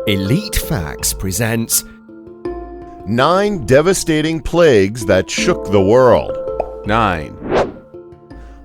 Elite Facts presents 9 devastating plagues that shook the world. 9.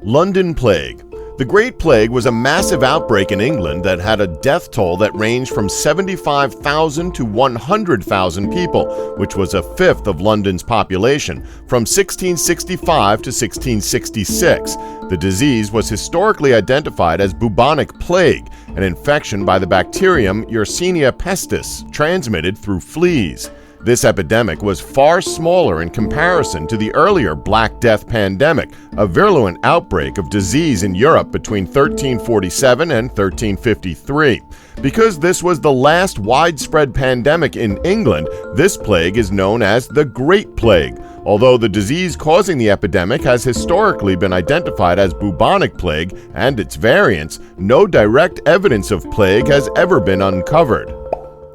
London Plague. The Great Plague was a massive outbreak in England that had a death toll that ranged from 75,000 to 100,000 people, which was a fifth of London's population, from 1665 to 1666. The disease was historically identified as bubonic plague, an infection by the bacterium Yersinia pestis, transmitted through fleas. This epidemic was far smaller in comparison to the earlier Black Death pandemic, a virulent outbreak of disease in Europe between 1347 and 1353. Because this was the last widespread pandemic in England, this plague is known as the Great Plague. Although the disease causing the epidemic has historically been identified as bubonic plague and its variants, no direct evidence of plague has ever been uncovered.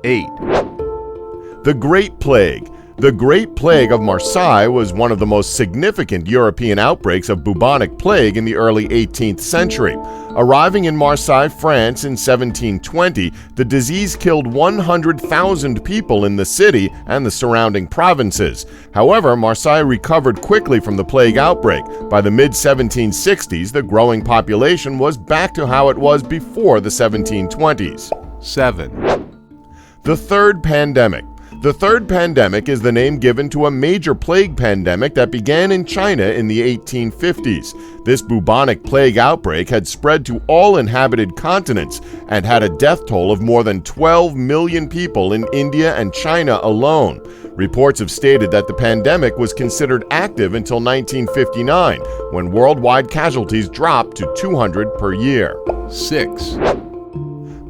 8. The Great Plague. The Great Plague of Marseille was one of the most significant European outbreaks of bubonic plague in the early 18th century. Arriving in Marseille, France in 1720, the disease killed 100,000 people in the city and the surrounding provinces. However, Marseille recovered quickly from the plague outbreak. By the mid-1760s, the growing population was back to how it was before the 1720s. 7. The Third Pandemic. The Third Pandemic is the name given to a major plague pandemic that began in China in the 1850s. This bubonic plague outbreak had spread to all inhabited continents and had a death toll of more than 12 million people in India and China alone. Reports have stated that the pandemic was considered active until 1959, when worldwide casualties dropped to 200 per year. 6.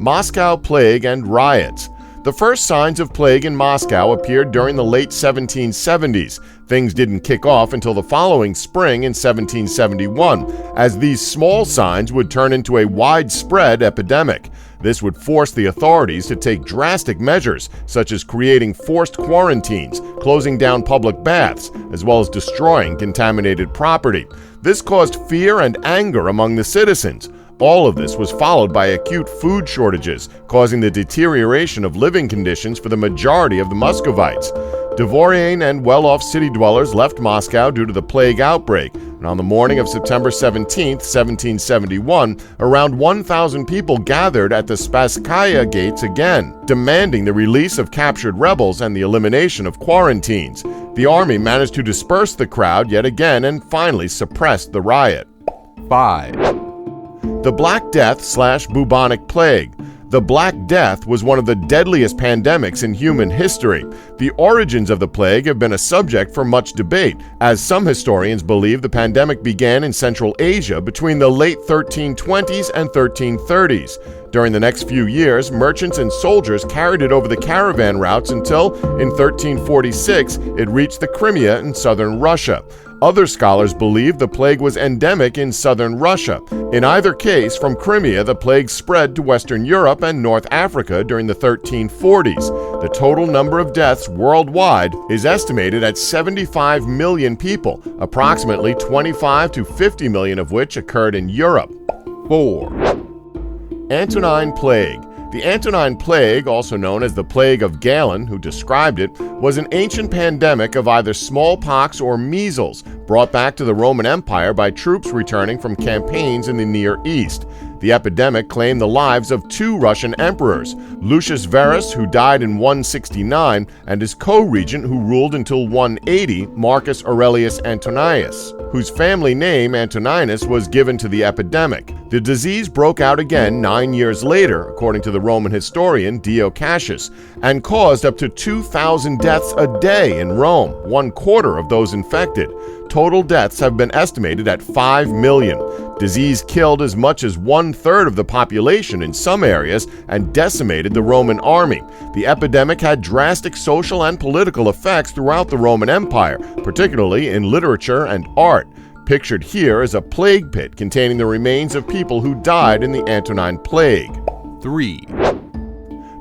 Moscow Plague and Riots. The first signs of plague in Moscow appeared during the late 1770s. Things didn't kick off until the following spring in 1771, as these small signs would turn into a widespread epidemic. This would force the authorities to take drastic measures, such as creating forced quarantines, closing down public baths, as well as destroying contaminated property. This caused fear and anger among the citizens. All of this was followed by acute food shortages, causing the deterioration of living conditions for the majority of the Muscovites. Dvoriane and well-off city dwellers left Moscow due to the plague outbreak, and on the morning of September 17, 1771, around 1,000 people gathered at the Spasskaya gates again, demanding the release of captured rebels and the elimination of quarantines. The army managed to disperse the crowd yet again and finally suppressed the riot. 5. The Black Death/bubonic plague. The Black Death was one of the deadliest pandemics in human history. The origins of the plague have been a subject for much debate, as some historians believe the pandemic began in Central Asia between the late 1320s and 1330s. During the next few years, merchants and soldiers carried it over the caravan routes until, in 1346, it reached the Crimea in southern Russia. Other scholars believe the plague was endemic in southern Russia. In either case, from Crimea, the plague spread to Western Europe and North Africa during the 1340s. The total number of deaths worldwide is estimated at 75 million people, approximately 25 to 50 million of which occurred in Europe. 4. Antonine Plague. The Antonine Plague, also known as the Plague of Galen, who described it, was an ancient pandemic of either smallpox or measles, brought back to the Roman Empire by troops returning from campaigns in the Near East. The epidemic claimed the lives of 2 Russian emperors, Lucius Verus, who died in 169, and his co-regent who ruled until 180, Marcus Aurelius Antoninus, whose family name Antoninus was given to the epidemic. The disease broke out again 9 years later, according to the Roman historian Dio Cassius, and caused up to 2,000 deaths a day in Rome, 1/4 of those infected. Total deaths have been estimated at 5 million. Disease killed as much as 1/3 of the population in some areas and decimated the Roman army. The epidemic had drastic social and political effects throughout the Roman Empire, particularly in literature and art. Pictured here is a plague pit containing the remains of people who died in the Antonine Plague. 3.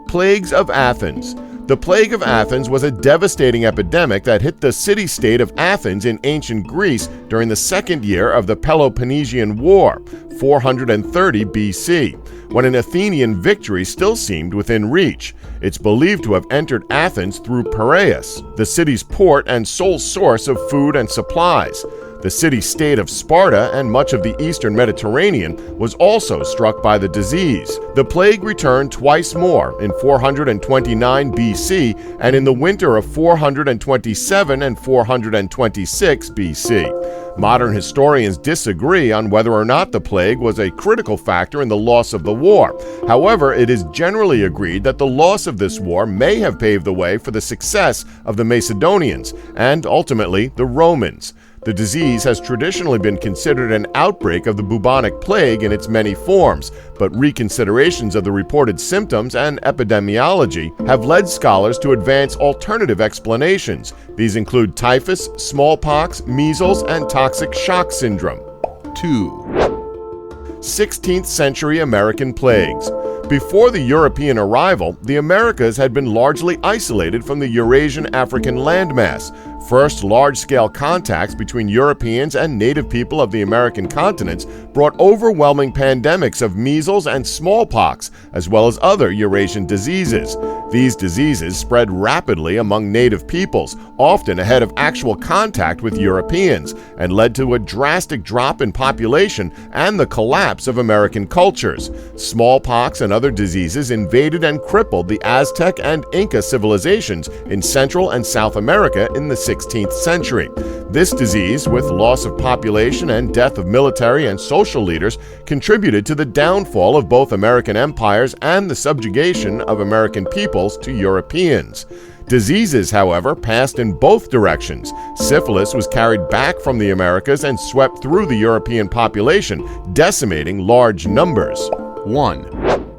Plagues of Athens. The plague of Athens was a devastating epidemic that hit the city-state of Athens in ancient Greece during the second year of the Peloponnesian War, 430 BC, when an Athenian victory still seemed within reach. It's believed to have entered Athens through Piraeus, the city's port and sole source of food and supplies. The city-state of Sparta and much of the eastern Mediterranean was also struck by the disease. The plague returned twice more, in 429 BC and in the winter of 427 and 426 BC. Modern historians disagree on whether or not the plague was a critical factor in the loss of the war. However, it is generally agreed that the loss of this war may have paved the way for the success of the Macedonians and, ultimately, the Romans. The disease has traditionally been considered an outbreak of the bubonic plague in its many forms, but reconsiderations of the reported symptoms and epidemiology have led scholars to advance alternative explanations. These include typhus, smallpox, measles, and toxic shock syndrome. 2, 16th century American plagues. Before the European arrival, the Americas had been largely isolated from the Eurasian African landmass. First large-scale contacts between Europeans and native people of the American continents brought overwhelming pandemics of measles and smallpox, as well as other Eurasian diseases. These diseases spread rapidly among native peoples, often ahead of actual contact with Europeans, and led to a drastic drop in population and the collapse of American cultures. Smallpox and other diseases invaded and crippled the Aztec and Inca civilizations in Central and South America in the 16th century. This disease, with loss of population and death of military and social leaders, contributed to the downfall of both American empires and the subjugation of American peoples to Europeans. Diseases, however, passed in both directions. Syphilis was carried back from the Americas and swept through the European population, decimating large numbers. 1,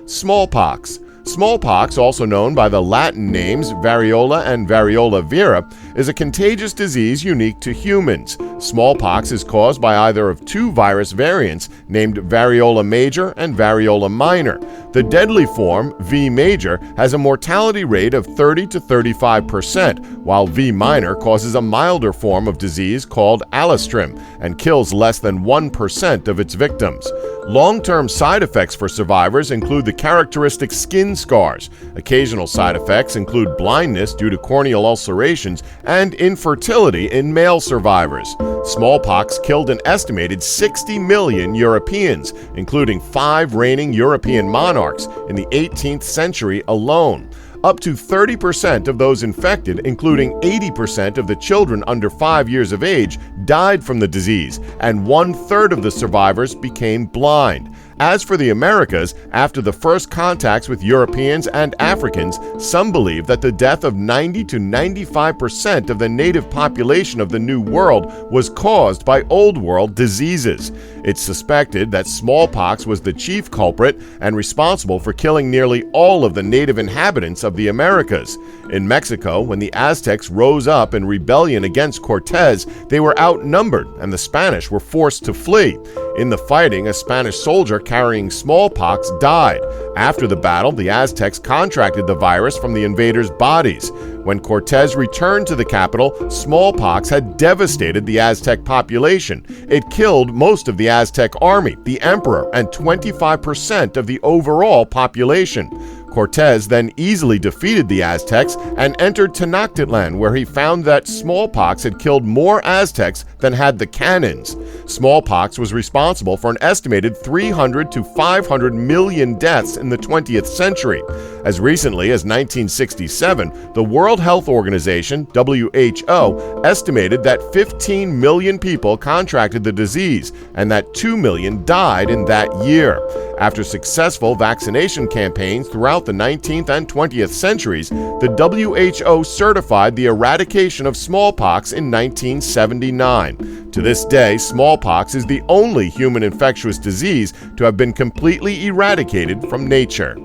Smallpox. Smallpox, also known by the Latin names variola and variola vera, is a contagious disease unique to humans. Smallpox is caused by either of two virus variants named variola major and variola minor. The deadly form, V major, has a mortality rate of 30 to 35%, while V minor causes a milder form of disease called alastrim and kills less than 1% of its victims. Long-term side effects for survivors include the characteristic skin scars. Occasional side effects include blindness due to corneal ulcerations and infertility in male survivors. Smallpox killed an estimated 60 million Europeans, including 5 reigning European monarchs in the 18th century alone. Up to 30% of those infected, including 80% of the children under 5 years of age, died from the disease, and 1/3 of the survivors became blind. As for the Americas, after the first contacts with Europeans and Africans, some believe that the death of 90 to 95% of the native population of the New World was caused by Old World diseases. It's suspected that smallpox was the chief culprit and responsible for killing nearly all of the native inhabitants of the Americas. In Mexico, when the Aztecs rose up in rebellion against Cortez, they were outnumbered and the Spanish were forced to flee. In the fighting, a Spanish soldier carrying smallpox died. After the battle, the Aztecs contracted the virus from the invaders' bodies. When Cortez returned to the capital, smallpox had devastated the Aztec population. It killed most of the Aztec army, the emperor, and 25% of the overall population. Cortez then easily defeated the Aztecs and entered Tenochtitlan, where he found that smallpox had killed more Aztecs than had the cannons. Smallpox was responsible for an estimated 300 to 500 million deaths in the 20th century. As recently as 1967, the World Health Organization, WHO, estimated that 15 million people contracted the disease and that 2 million died in that year. After successful vaccination campaigns throughout the 19th and 20th centuries, the WHO certified the eradication of smallpox in 1979. To this day, smallpox is the only human infectious disease to have been completely eradicated from nature.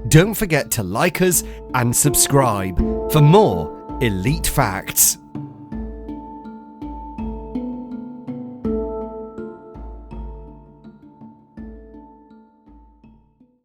Don't forget to like us and subscribe for more Elite Facts.